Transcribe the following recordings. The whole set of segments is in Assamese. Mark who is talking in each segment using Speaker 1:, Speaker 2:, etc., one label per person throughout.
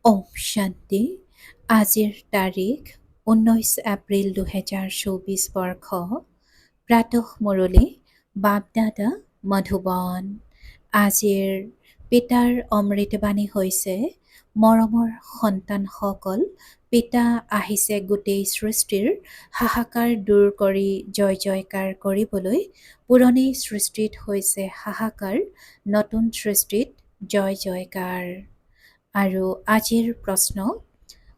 Speaker 1: ওম শান্তি। আজিৰ তাৰিখ 19 এপ্ৰিল 2024 বৰ্ষ। প্ৰাতঃ মুৰলী বাপদাদা মধুবন। আজিৰ পিতাৰ অমৃতবাণী হৈছে, মৰমৰ সন্তানসকল, পিতা আহিছে গোটেই সৃষ্টিৰ হাহাকাৰ দূৰ কৰি জয় জয়কাৰ কৰিবলৈ। পুৰণি সৃষ্টিত হৈছে হাহাকাৰ, নতুন সৃষ্টিত জয় জয়কাৰ। আৰু আজিৰ প্ৰশ্ন,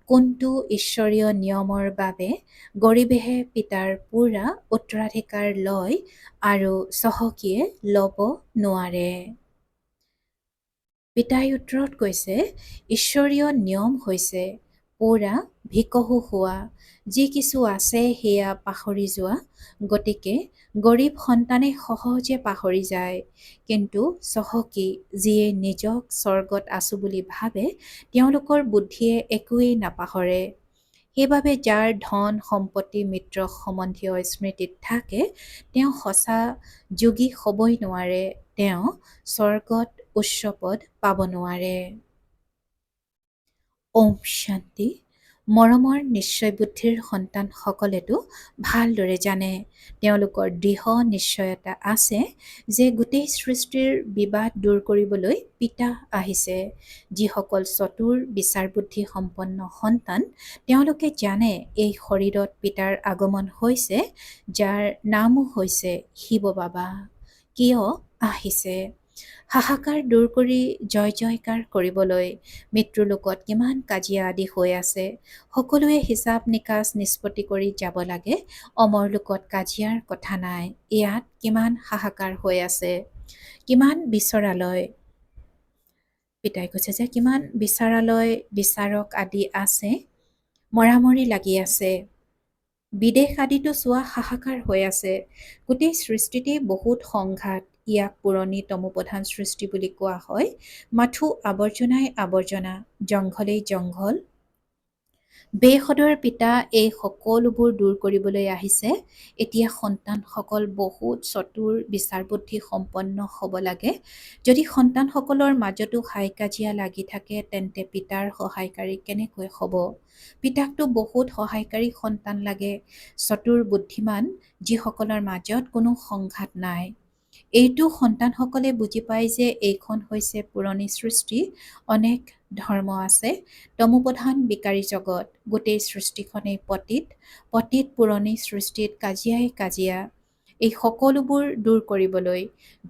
Speaker 1: কোনটো ঈশ্বৰীয় নিয়মৰ বাবে গৰীবেহে পিতাৰ পুৰা উত্তৰাধিকাৰ লয় আৰু চহকীয়ে ল'ব নোৱাৰে? পিতাই উত্তৰত কৈছে, ঈশ্বৰীয় নিয়ম হৈছে পুৰা ভিকহু হোৱা। যি কিছু আছে সেয়া পাহৰি যোৱা। গতিকে গৰীব সন্তানে সহজে পাহৰি যায়, কিন্তু চহকী যিয়ে নিজক স্বৰ্গত আছো বুলি ভাবে, তেওঁলোকৰ বুদ্ধিয়ে একোৱেই নাপাহৰে। সেইবাবে যাৰ ধন সম্পত্তি মিত্ৰ সম্বন্ধীয় স্মৃতিত থাকে, তেওঁ সঁচা যোগী হ'বই নোৱাৰে, তেওঁ স্বৰ্গত উচ্চ পদ পাব নোৱাৰে। ওম শান্তি। মৰমৰ নিশ্চয় বুদ্ধিৰ সন্তানসকলেতো ভালদৰে জানে, তেওঁলোকৰ দৃঢ় নিশ্চয়তা আছে যে গোটেই সৃষ্টিৰ বিবাদ দূৰ কৰিবলৈ পিতা আহিছে। যিসকল চতুৰ বিচাৰ বুদ্ধি সম্পন্ন সন্তান, তেওঁলোকে জানে এই শৰীৰত পিতাৰ আগমন হৈছে, যাৰ নামো হৈছে শিৱ বাবা। কিয় আহিছে? হাহাকাৰ দূৰ কৰি জয় জয়কাৰ কৰিবলৈ। মৃত্যুলোকত কিমান কাজিয়া আদি হৈ আছে, সকলোৱে হিচাপ নিকাচ নিষ্পত্তি কৰি যাব লাগে। অমৰ লোকত কাজিয়াৰ কথা নাই। ইয়াত কিমান হাহাকাৰ হৈ আছে, কিমান বিচাৰালয়। পিতাই কৈছে যে কিমান বিচাৰালয়, বিচাৰক আদি আছে, মৰামৰি লাগি আছে। বিদেশ আদিতো চোৱা হাহাকাৰ হৈ আছে। গোটেই সৃষ্টিতেই বহুত সংঘাত। ইয়াক পুৰণি তমোপ্ৰধান সৃষ্টি বুলি কোৱা হয়। মাথো আৱৰ্জনাই আৱৰ্জনা, জংঘলেই জংঘল। বেসদৰ পিতা এই সকলোবোৰ দূৰ কৰিবলৈ আহিছে। এতিয়া সন্তানসকল বহুত চতুৰ বিচাৰ বুদ্ধি সম্পন্ন হ'ব লাগে। যদি সন্তানসকলৰ মাজতো হাই কাজিয়া লাগি থাকে, তেন্তে পিতাৰ সহায়কাৰী কেনেকৈ হ'ব? পিতাকতো বহুত সহায়কাৰী সন্তান লাগে, চতুৰ বুদ্ধিমান, যিসকলৰ মাজত কোনো সংঘাত নাই। এইটো সন্তানসকলে বুজি পায় যে এইখন হৈছে পুৰণি সৃষ্টি, অনেক ধৰ্ম আছে, তমোপ্ৰধান বিকাৰী জগত, গোটেই সৃষ্টিখনেই পতিত। পতিত পুৰণি সৃষ্টিত কাজিয়াই কাজিয়া। এই সকলোবোৰ দূৰ কৰিবলৈ,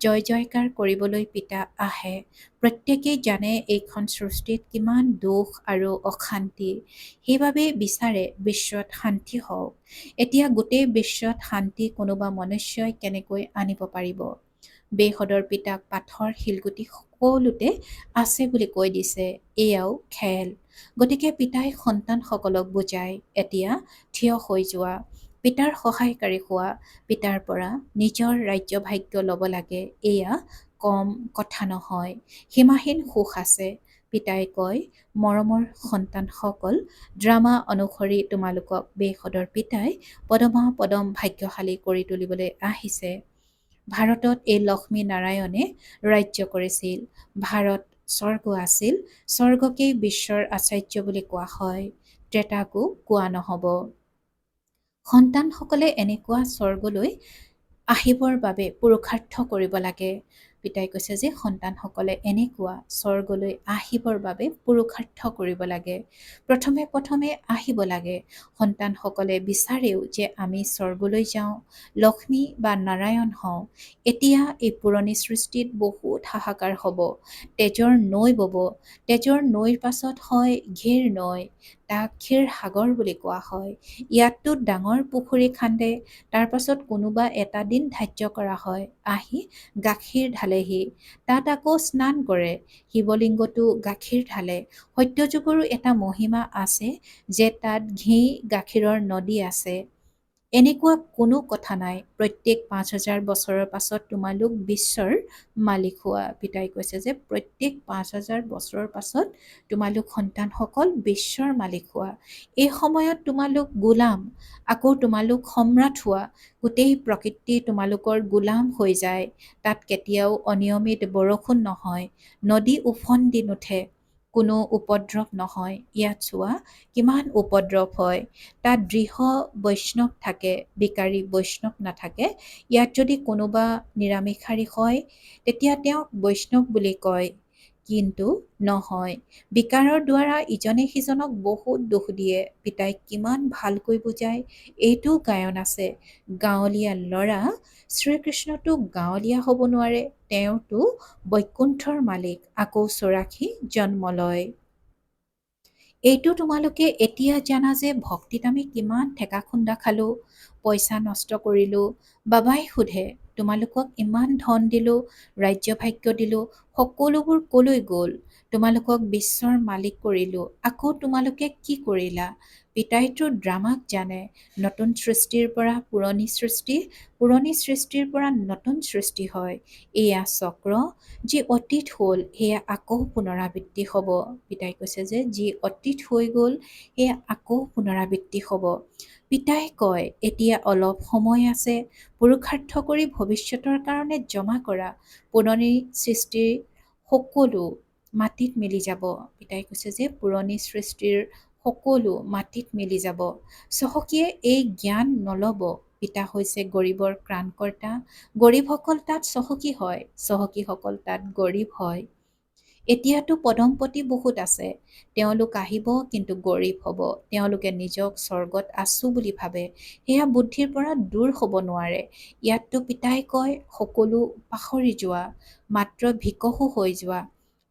Speaker 1: জয় জয়কাৰ কৰিবলৈ পিতা আহে। প্ৰত্যেকেই জানে এইখন সৃষ্টিত কিমান দুখ আৰু অশান্তি। সেইবাবে বিচাৰে বিশ্বত শান্তি হওক। এতিয়া গোটেই বিশ্বত শান্তি কোনোবা মনুষ্যই কেনেকৈ আনিব পাৰিব? বেসদৰ পিতাক পাথৰ শিলগুটি সকলোতে আছে বুলি কৈ দিছে, এয়াও খেল। গতিকে পিতাই সন্তানসকলক বুজায়, এতিয়া থিয় হৈ যোৱা, পিতাৰ সহায়কাৰী হোৱা, পিতাৰ পৰা নিজৰ ৰাজ্যভাগ্য ল'ব লাগে। এয়া কম কথা নহয়, সীমাহীন সুখ আছে। পিতাই কয়, মৰমৰ সন্তানসকল, ড্ৰামা অনুসৰি তোমালোকক বেসদৰ পিতাই পদম ভাগ্যশালী কৰি তুলিবলৈ আহিছে। ভাৰতত এই লক্ষ্মী নাৰায়ণে ৰাজ্য কৰিছিল। ভাৰত স্বৰ্গ আছিল, স্বৰ্গকেই বিশ্বৰ আচাৰ্য বুলি কোৱা হয়, ত্ৰেতাকো কোৱা নহ'ব। সন্তানসকলে এনেকুৱা স্বৰ্গলৈ আহিবৰ বাবে পুৰুষাৰ্থ কৰিব লাগে। পিতাই কৈছে যে সন্তানসকলে এনেকুৱা স্বৰ্গলৈ আহিবৰ বাবে পুৰুষাৰ্থ কৰিব লাগে। প্ৰথমে আহিব লাগে। সন্তানসকলে বিচাৰেও যে আমি স্বৰ্গলৈ যাওঁ, লক্ষ্মী বা নাৰায়ণ হওঁ। এতিয়া এই পুৰণি সৃষ্টিত বহুত হাহাকাৰ হ'ব, তেজৰ নৈ বব। তেজৰ নৈৰ পাছত হয় ঘেৰ নৈ, তাক ক্ষীৰ সাগৰ বুলি কোৱা হয়। ইয়াততো ডাঙৰ পুখুৰী খান্দে, তাৰ পাছত কোনোবা এটা দিন ধাৰ্য কৰা হয়, আহি গাখীৰ ঢালেহি, তাত আকৌ স্নান কৰে, শিৱলিংগতো গাখীৰ ঢালে। সত্যযুগৰো এটা মহিমা আছে যে তাত ঘি গাখীৰৰ নদী আছে। এনেকুৱা কোনো কথা নাই, প্ৰত্যেক ৫,০০০ বছৰৰ পাছত তোমালোক বিশ্বৰ মালিক হোৱা। পিতাই কৈছে যে প্ৰত্যেক ৫,০০০ বছৰৰ পাছত তোমালোক সন্তানসকল বিশ্বৰ মালিক হোৱা। এই সময়ত তোমালোক গোলাম, আকৌ তোমালোক সম্ৰাট হোৱা। গোটেই প্ৰকৃতি তোমালোকৰ গোলাম হৈ যায়। তাত কেতিয়াও অনিয়মিত বৰষুণ নহয়, নদী উফন্দি নুঠে, কোনো উপদ্ৰৱ নহয়। ইয়াত চোৱা কিমান উপদ্ৰৱ হয়। তাত দৃঢ় বৈষ্ণৱ থাকে, বিকাৰী বৈষ্ণৱ নাথাকে। ইয়াত যদি কোনোবা নিৰামিষাৰী হয় তেতিয়া তেওঁক বৈষ্ণৱ বুলি কয়, কিন্তু নহয়। বিকাৰৰ দ্বাৰা ইজনে সিজনক বহুত দুখ দিয়ে। পিতাই কিমান ভালকৈ বুজায়, এইটো গায়ন আছে। গাঁৱলীয়া ল'ৰা, শ্ৰীকৃষ্ণটো গাঁৱলীয়া হ'ব নোৱাৰে, তেওঁতো বৈকুণ্ঠৰ মালিক, আকৌ 84 জন্ম লয়। এইটো তোমালোকে এতিয়া জানা যে ভক্তিত আমি কিমান ঠেকা খুন্দা খালোঁ, পইচা নষ্ট কৰিলোঁ। বাবাই সোধে, তোমালোকক ইমান ধন দিলোঁ, ৰাজ্য ভাগ্য দিলোঁ, সকলোবোৰ কলৈ গ'ল? তোমালোকক বিশ্বৰ মালিক কৰিলোঁ, আকৌ তোমালোকে কি কৰিলা? পিতাইটো ড্ৰামাক জানে। নতুন সৃষ্টিৰ পৰা পুৰণি সৃষ্টি, পুৰণি সৃষ্টিৰ পৰা নতুন সৃষ্টি হয়। এয়া চক্ৰ, যি অতীত হ'ল সেয়া আকৌ পুনৰাবৃত্তি হ'ব। পিতাই কৈছে যে যি অতীত হৈ গ'ল সেয়া আকৌ পুনৰাবৃত্তি হ'ব। পিতাই কয়, এতিয়া অলপ সময় আছে, পুৰুষাৰ্থ কৰি ভৱিষ্যতৰ কাৰণে জমা কৰা। পুৰণি সৃষ্টিৰ সকলো মাটিত মিলি যাব। পিতাই কৈছে যে পুৰণি সৃষ্টিৰ সকলো মাটিত মিলি যাব। চহকীয়ে এই জ্ঞান নল'ব। পিতা হৈছে গৰীবৰ ত্ৰাণকৰ্তা। গৰীবসকল তাত চহকী হয়, চহকীসকল তাত গৰীব হয়। এতিয়াতো পদম্পতি বহুত আছে, তেওঁলোক আহিব কিন্তু গৰীব হ'ব। তেওঁলোকে নিজক স্বৰ্গত আছো বুলি ভাবে, সেয়া বুদ্ধিৰ পৰা দূৰ হ'ব নোৱাৰে। ইয়াততো পিতাই কয় সকলো পাহৰি যোৱা, মাত্ৰ ভিকহু হৈ যোৱা।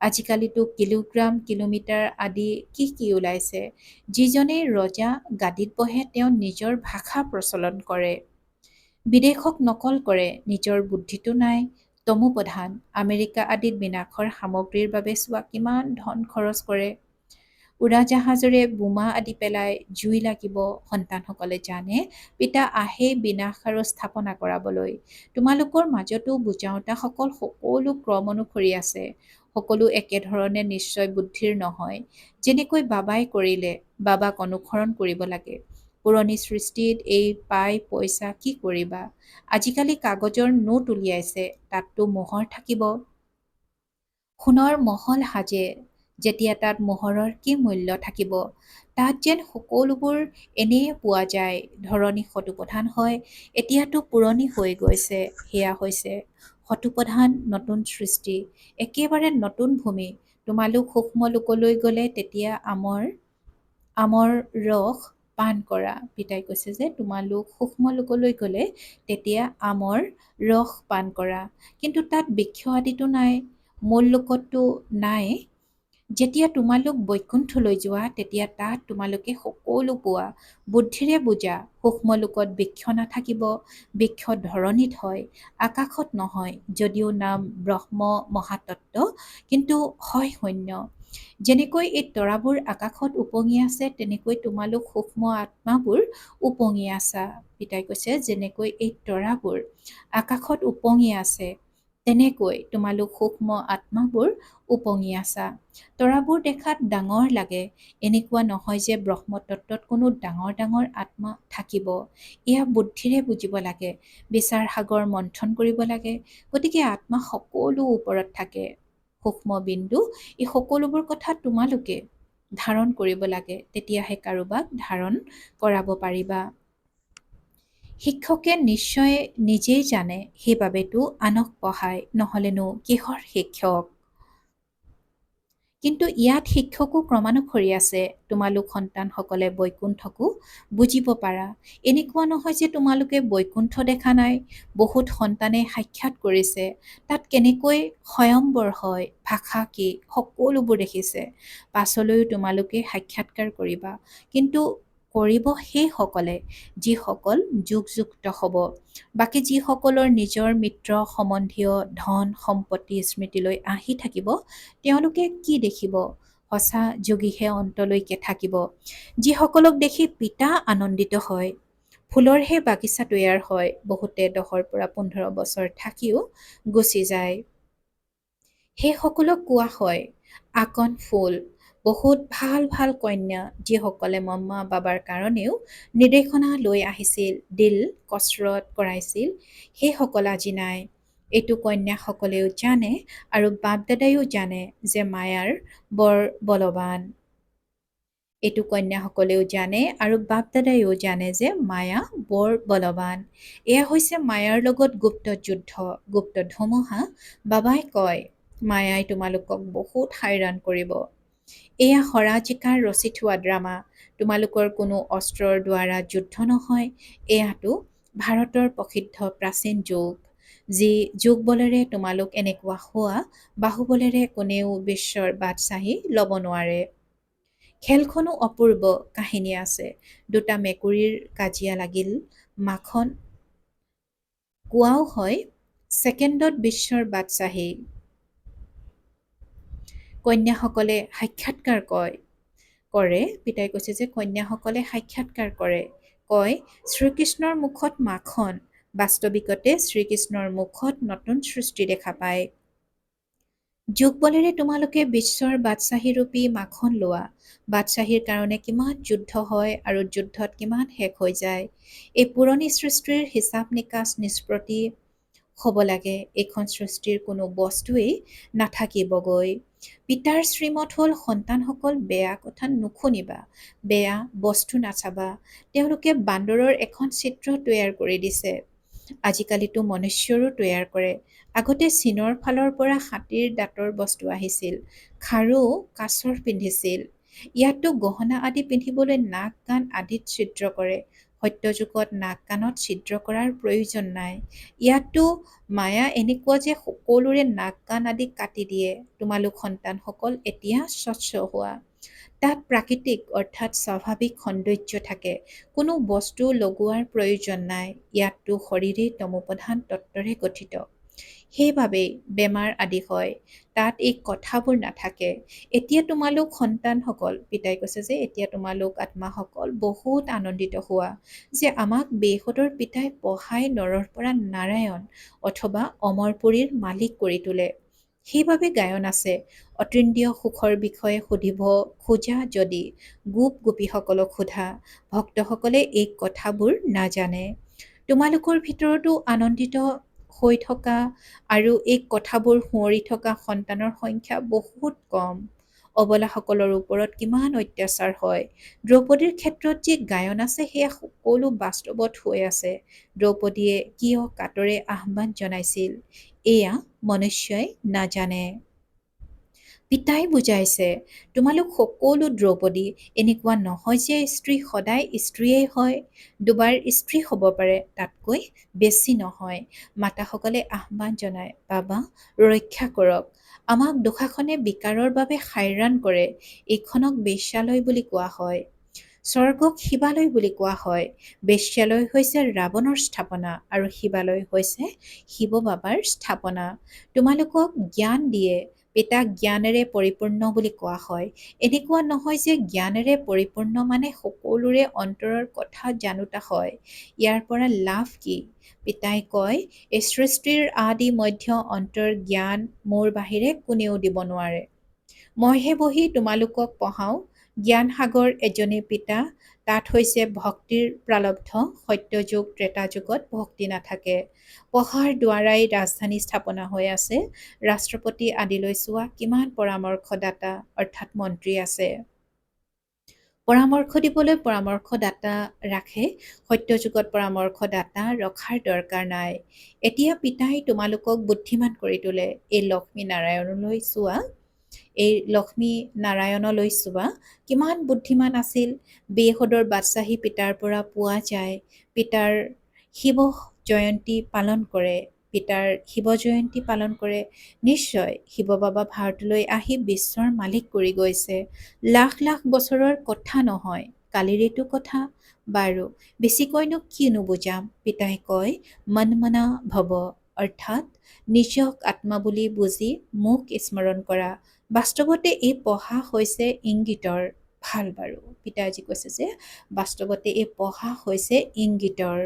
Speaker 1: আজিকালিতো কিলোগ্ৰাম কিলোমিটাৰ আদি কি কি ওলাইছে। যিজনেই ৰজা গাদীত বহে তেওঁ নিজৰ ভাষা প্ৰচলন কৰে, বিদেশক নকল কৰে, নিজৰ বুদ্ধিটো নাই। তমোপ্ৰধান। আমেৰিকা আদিত বিনাশৰ সামগ্ৰীৰ বাবে চোৱা কিমান ধন খৰচ কৰে। উৰাজাহাজেৰে বোমা আদি পেলাই জুই লাগিব। সন্তানসকলে জানে পিতা আহে বিনাশ আৰু স্থাপনা কৰাবলৈ। তোমালোকৰ মাজতো বুজাওতাসকল সকলো ক্ৰম অনুসৰি আছে। সকলো একেধৰণে নিশ্চয় বুদ্ধিৰ নহয়। যেনেকৈ বাবাই কৰিলে, বাবাক অনুসৰণ কৰিব লাগে। পুৰণি সৃষ্টিত এই পাই পইচা কি কৰিবা? আজিকালি কাগজৰ নোট উলিয়াইছে, তাততো মোহৰ থাকিব। সোণৰ মহল সাজে, যেতিয়া তাত মোহৰৰ কি মূল্য থাকিব? তাত যেন সকলোবোৰ এনেয়ে পোৱা যায়। ধৰণী শতোপ্ৰধান হয়, এতিয়াতো পুৰণি হৈ গৈছে। সেয়া হৈছে শতোপ্ৰধান নতুন সৃষ্টি, একেবাৰে নতুন ভূমি। তোমালোক সূক্ষ্ম লোকলৈ গ'লে তেতিয়া আমৰ ৰস পান কৰা। পিতাই কৈছে যে তোমালোক সূক্ষ্ম লোকলৈ গ'লে তেতিয়া আমৰ ৰস পান কৰা। কিন্তু তাত বৃক্ষ আদিতো নাই, মূল লোকততো নাই। যেতিয়া তোমালোক বৈকুণ্ঠলৈ যোৱা তেতিয়া তাত তোমালোকে সকলো পোৱা। বুদ্ধিৰে বুজা, সূক্ষ্ম লোকত বৃক্ষ নাথাকিব, বৃক্ষ ধৰণিত হয়, আকাশত নহয়। যদিও নাম ব্ৰহ্ম মহাতত্ত্ব, কিন্তু হয় শূন্য। যেনেকৈ এই তৰাবোৰ আকাশত উপঙি আছে, তেনেকৈ তোমালোক সূক্ষ্ম আত্মাবোৰ উপঙি আছা। পিতাই কৈছে যেনেকৈ এই তৰাবোৰ আকাশত উপঙি আছে, তেনেকৈ তোমালোক সূক্ষ্ম আত্মাবোৰ উপঙি আছা। তৰাবোৰ দেখাত ডাঙৰ লাগে, এনেকুৱা নহয় যে ব্ৰহ্মতত্ত্বত কোনো ডাঙৰ ডাঙৰ আত্মা থাকিব। এয়া বুদ্ধিৰে বুজিব লাগে, বিচাৰ সাগৰ মন্থন কৰিব লাগে। গতিকে আত্মা সকলো ওপৰত থাকে, সূক্ষ্ম বিন্দু। এই সকলোবোৰ কথা তোমালোকে ধাৰণ কৰিব লাগে, তেতিয়াহে কাৰোবাক ধাৰণ কৰাব পাৰিবা। শিক্ষকে নিশ্চয় নিজেই জানে, সেইবাবেতো আনক পঢ়ায়, নহ'লেনো কিহৰ শিক্ষক? কিন্তু ইয়াত শিক্ষকো ক্ৰমানুসৰি আছে। তোমালোক সন্তানসকলে বৈকুণ্ঠকো বুজিব পাৰা। এনেকুৱা নহয় যে তোমালোকে বৈকুণ্ঠ দেখা নাই। বহুত সন্তানে সাক্ষাৎ কৰিছে, তাত কেনেকৈ স্বয়ম্বৰ হয়, ভাষা কি, সকলোবোৰ দেখিছে। পাছলৈও তোমালোকে সাক্ষাৎকাৰ কৰিবা, কিন্তু কৰিব সেইসকলে যিসকল যোগযুক্ত হ'ব। বাকী যিসকলৰ নিজৰ মিত্ৰ সম্বন্ধীয় ধন সম্পত্তি স্মৃতিলৈ আহি থাকিব, তেওঁলোকে কি দেখিব? সঁচা যোগীহে অন্তলৈকে থাকিব। যিসকলক দেখি পিতা আনন্দিত হয়। ফুলৰহে বাগিচা তৈয়াৰ হয়, বহুতে 10ৰ পৰা 15 বছৰ থাকিও গুচি যায়। সেইসকলক কোৱা হয় আকন ফুল। বহুত ভাল ভাল কন্যা, যিসকলে মম্মা বাবাৰ কাৰণেও নিৰ্দেশনা লৈ আহিছিল, দিল কচৰৎ কৰাইছিল, সেইসকল আজি নাই। এইটো কন্যাসকলেও জানে আৰু বাপ দাদাইও জানে যে মায়াৰ বৰ বলৱান। এইটো কন্যাসকলেও জানে আৰু বাপ দাদাইও জানে যে মায়া বৰ বলৱান। এয়া হৈছে মায়াৰ লগত গুপ্ত যুদ্ধ, গুপ্ত ধুমুহা। বাবাই কয় মায়াই তোমালোকক বহুত হাইৰাণ কৰিব। এয়া হৰা-জিকাৰ ৰচি থোৱা ড্ৰামা। তোমালোকৰ কোনো অস্ত্ৰৰ দ্বাৰা যুদ্ধ নহয়। এয়াতো ভাৰতৰ প্ৰসিদ্ধ প্ৰাচীন যুগ, যি যুগ বলেৰে তোমালোক এনেকুৱা হোৱা, বাহুবলেৰে কোনেও বিশ্বৰ বাদশ্বাহী ল'ব নোৱাৰে। খেলখনো অপূৰ্ব কাহিনী আছে। দুটা মেকুৰীৰ কাজিয়া লাগিল। মাখন কোৱাও হয় ছেকেণ্ডত বিশ্বৰ বাদশ্বাহী। কন্যাসকলে সাক্ষাৎকাৰ কৰে। পিতাই কৈছে যে কন্যাসকলে সাক্ষাৎকাৰ কৰে, কয় শ্ৰীকৃষ্ণৰ মুখত মাখন। বাস্তৱিকতে শ্ৰীকৃষ্ণৰ মুখত নতুন সৃষ্টি দেখা পায়। যুগ বলেৰে তোমালোকে বিশ্বৰ বাদশ্বাহীৰূপী মাখন লোৱা। বাদশ্বাহীৰ কাৰণে কিমান যুদ্ধ হয় আৰু যুদ্ধত কিমান শেষ হৈ যায়। এই পুৰণি সৃষ্টিৰ হিচাপ নিকাচ নিষ্পত্তি হ'ব লাগে। এইখন সৃষ্টিৰ কোনো বস্তুৱেই নাথাকিবগৈ। পিতাৰ শ্ৰীমত হ'ল সন্তানসকল বেয়া কথা নুশুনিবা, বেয়া বস্তু নাচাবা। তেওঁলোকে বান্দৰৰ এখন চিত্ৰ তৈয়াৰ কৰি দিছে। আজিকালিতো মনুষ্যৰো তৈয়াৰ কৰে। আগতে চীনৰ ফালৰ পৰা হাতীৰ দাঁতৰ বস্তু আহিছিল। খাৰু কাঁচৰ পিন্ধিছিল। ইয়াতো গহনা আদি পিন্ধিবলৈ নাক কাণ আদিত ছিদ্ৰ কৰে। সত্যযুগত নাক কাণত ছিদ্ৰ কৰাৰ প্ৰয়োজন নাই। ইয়াতো মায়া এনেকুৱা যে সকলোৰে নাক কাণ আদি কাটি দিয়ে। তোমালোক সন্তানসকল এতিয়া স্বচ্ছ হোৱা। তাত প্ৰাকৃতিক অৰ্থাৎ স্বাভাৱিক সৌন্দৰ্য থাকে। কোনো বস্তু লগোৱাৰ প্ৰয়োজন নাই। ইয়াততো শৰীৰেই তমোপ্ৰধান তত্ত্বৰে গঠিত। সেইবাবেই বেমাৰ আদি হয়। তাত এই কথাবোৰ নাথাকে। এতিয়া তোমালোক সন্তানসকল, পিতাই কৈছে যে এতিয়া তোমালোক আত্মাসকল বহুত আনন্দিত হোৱা যে আমাক বেহদৰ পিতাই পঢ়াই নৰৰ পৰা নাৰায়ণ অথবা অমৰপুৰীৰ মালিক কৰি তোলে। সেইবাবে গায়ন আছে। অতীন্দ্ৰিয় সুখৰ বিষয়ে সুধিব খোজা যদি গোপ-গোপীসকলক সোধা। ভক্তসকলে এই কথাবোৰ নাজানে। তোমালোকৰ ভিতৰতো আনন্দিত হৈ থকা আৰু এই কথাবোৰ সুঁৱৰি থকা সন্তানৰ সংখ্যা বহুত কম। অবলাসকলৰ ওপৰত কিমান অত্যাচাৰ হয়। দ্ৰৌপদীৰ ক্ষেত্ৰত যি গায়ন আছে সেয়া সকলো বাস্তৱত হৈ আছে। দ্ৰৌপদীয়ে কিয় কাতৰে আহ্বান জনাইছিল, এয়া মনুষ্যই নাজানে। পিতাই বুজাইছে তোমালোক সকলো দ্ৰৌপদী। এনেকুৱা নহয় যে স্ত্ৰী সদায় স্ত্ৰীয়েই হয়। দুবাৰ স্ত্ৰী হ'ব পাৰে, তাতকৈ বেছি নহয়। মাতাসকলে আহ্বান জনায়, বাবা ৰক্ষা কৰক। আমাক দুঃশাসনে বিকাৰৰ বাবে হাইৰাণ কৰে। এইখনক বেশ্যালয় বুলি কোৱা হয়। স্বৰ্গক শিৱালয় বুলি কোৱা হয়। বেশ্যালয় হৈছে ৰাৱণৰ স্থাপনা আৰু শিৱালয় হৈছে শিৱ বাবাৰ স্থাপনা। তোমালোকক জ্ঞান দিয়ে। পিতাক জ্ঞানেৰে পৰিপূৰ্ণ বুলি কোৱা হয়। এনেকুৱা নহয় যে জ্ঞানেৰে পৰিপূৰ্ণ মানে সকলোৰে অন্তৰৰ কথা জানোতা হয়। ইয়াৰ পৰা লাভ কি? পিতাই কয় এই সৃষ্টিৰ আদি মধ্য অন্তৰ জ্ঞান মোৰ বাহিৰে কোনেও দিব নোৱাৰে। মইহে বহি তোমালোকক পঢ়াওঁ। জ্ঞান সাগৰ এজনী পিতা, তাত হৈছে ভক্তিৰ প্ৰাৰব্ধ। সত্যযুগ ত্ৰেতাযুগত ভক্তি নাথাকে। পঢ়াৰ দ্বাৰাই ৰাজধানী স্থাপনা হৈ আছে। ৰাষ্ট্ৰপতি আদিলৈ চোৱা কিমান পৰামৰ্শদাতা অৰ্থাৎ মন্ত্ৰী আছে। পৰামৰ্শ দিবলৈ পৰামৰ্শদাতা ৰাখে। সত্যযুগত পৰামৰ্শদাতা ৰখাৰ দৰকাৰ নাই। এতিয়া পিতাই তোমালোকক বুদ্ধিমান কৰি তোলে। এই লক্ষ্মী নাৰায়ণলৈ চোৱা, কিমান বুদ্ধিমান আছিল। বেহদৰ বাদশ্বাহী পিতাৰ পৰা পোৱা যায়। পিতাৰ শিৱ জয়ন্তী পালন কৰে। নিশ্চয় শিৱ বাবা ভাৰতলৈ আহি বিশ্বৰ মালিক কৰি গৈছে। লাখ লাখ বছৰৰ কথা নহয়, কালিৰেতো কথা। বাৰু বেছিকৈনো কিনো বুজাম। পিতাই কয় মনমনা ভৱ, অৰ্থাৎ নিজক আত্মা বুলি বুজি মোক স্মৰণ কৰা। বাস্তৱতে এই পঢ়া হৈছে ইংগিতৰ। ভাল বাৰু, পিতাই আজি কৈছে যে বাস্তৱতে এই পঢ়া হৈছে ইংগিতৰ।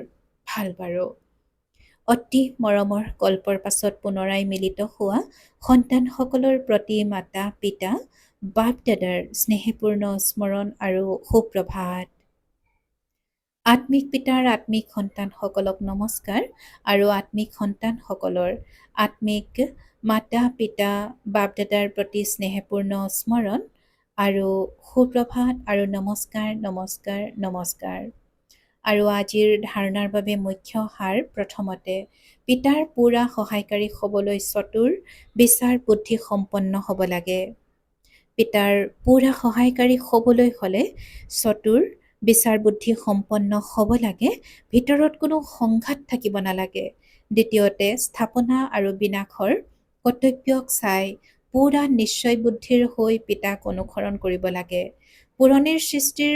Speaker 1: ভাল বাৰু। অতি মৰমৰ কল্পৰ পাছত পুনৰাই মিলিত হোৱা সন্তানসকলৰ প্ৰতি মাতা পিতা বাপ দাদাৰ স্নেহপূৰ্ণ স্মৰণ আৰু সুপ্ৰভাত। আত্মিক পিতাৰ আত্মিক সন্তানসকলক নমস্কাৰ আৰু আত্মিক সন্তানসকলৰ আত্মিক মাতা পিতা বাপ দাদাৰ প্ৰতি স্নেহপূৰ্ণ স্মৰণ আৰু সুপ্ৰভাত আৰু নমস্কাৰ নমস্কাৰ নমস্কাৰ। আৰু আজিৰ ধাৰণাৰ বাবে মুখ্য সাৰ প্ৰথমতে পিতাৰ পূৰা সহায়কাৰী হ'বলৈ চতুৰ বিচাৰ বুদ্ধি সম্পন্ন হ'ব লাগে। পিতাৰ পূৰা সহায়কাৰী হ'বলৈ হ'লে চতুৰ বিচাৰ বুদ্ধি সম্পন্ন হ'ব লাগে, ভিতৰত কোনো সংঘাত থাকিব নালাগে। দ্বিতীয়তে স্থাপনা আৰু বিনাশৰ কৰ্তব্যক চাই পূৰা নিশ্চয় বুদ্ধিৰ হৈ পিতাক অনুসৰণ কৰিব লাগে। পুৰণিৰ সৃষ্টিৰ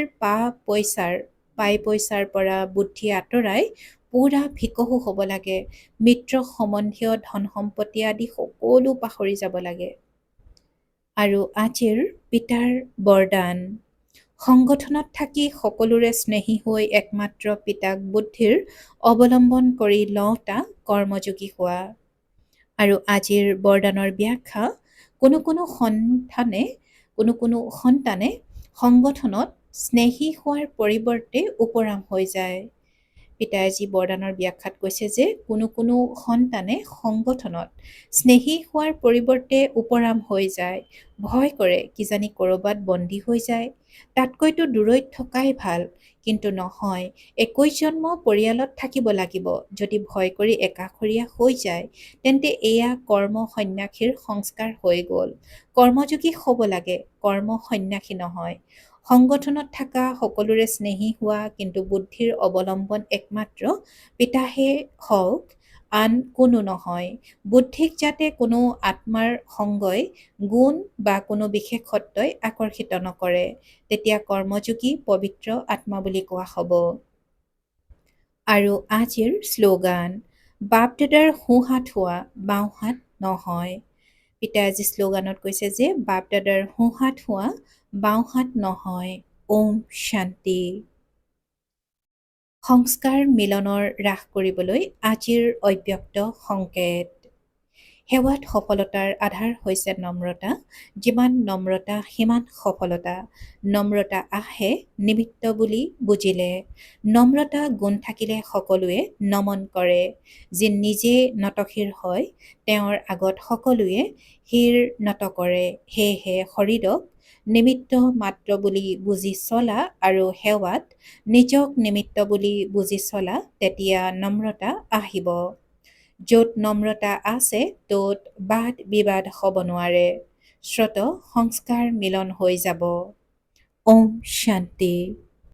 Speaker 1: পাই পইচাৰ পৰা বুদ্ধি আঁতৰাই পূৰা ভিকহু হ'ব লাগে। মিত্ৰ সম্বন্ধীয় ধন সম্পত্তি আদি সকলো পাহৰি যাব লাগে। আৰু আজিৰ পিতাৰ বৰদান, সংগঠনত থাকি সকলোৰে স্নেহী হৈ একমাত্ৰ পিতাক বুদ্ধিৰ অৱলম্বন কৰি লওঁতা কৰ্মযোগী হোৱা। আৰু আজিৰ বৰদানৰ ব্যাখ্যা, কোনো কোনো সন্তানে সংগঠনত স্নেহী হোৱাৰ পৰিৱৰ্তে উপৰাম হৈ যায়। পিতাই যি বৰদানৰ ব্যাখ্যাত কৈছে যে কোনো সন্তানে সংগঠনত স্নেহী হোৱাৰ পৰিৱৰ্তে উপৰাম হৈ যায়, ভয় কৰে কিজানি ক'ৰবাত বন্দী হৈ যায়, তাতকৈতো দূৰৈত থকাই ভাল। কিন্তু নহয়, 21 জন্ম পৰিয়ালত থাকিব লাগিব। যদি ভয় কৰি একাষৰীয়া হৈ যায়, তেন্তে এয়া কৰ্ম সন্ন্যাসীৰ সংস্কাৰ হৈ গ'ল। কৰ্মযোগী হ'ব লাগে, কৰ্ম সন্ন্যাসী নহয়। সংগঠনত থকা সকলোৰে স্নেহী হোৱা, কিন্তু বুদ্ধিৰ অৱলম্বন একমাত্ৰ পিতাহে হওক, আন কোনো নহয়। বুদ্ধিক যাতে কোনো আত্মাৰ সংগই, গুণ বা কোনো বিশেষত্বই আকৰ্ষিত নকৰে, তেতিয়া কৰ্মযোগী পবিত্ৰ আত্মা বুলি কোৱা হ'ব। আৰু আজিৰ শ্লোগান, বাপ দাদাৰ সোঁহাত হোৱা, বাওঁহাত নহয়। পিতাই আজি শ্লোগানত কৈছে যে বাপ দাদাৰ সোঁহাত হোৱা, বাওঁহাত নহয়। ওম শান্তি। সংস্কাৰ মিলনৰ হ্ৰাস কৰিবলৈ আজিৰ অব্যক্ত সংকেত। সেৱাত সফলতাৰ আধাৰ হৈছে নম্ৰতা। যিমান নম্ৰতা সিমান সফলতা। নম্ৰতা আহে নিমিত্ত বুলি বুজিলে। নম্ৰতা গুণ থাকিলে সকলোৱে নমন কৰে। যি নিজে নতশিৰ হয়, তেওঁৰ আগত সকলোৱে শিৰ নত কৰে। সেয়েহে শৰীৰক নিমিত্ত মাত্ৰ বুলি বুজি চলা আৰু সেৱাত নিজক নিমিত্ত বুলি বুজি চলা, তেতিয়া নম্ৰতা আহিব। য'ত নম্ৰতা আছে ত'ত বাদ বিবাদ হ'ব নোৱাৰে। স্ৰোত সংস্কাৰ মিলন হৈ যাব। ওম শান্তি।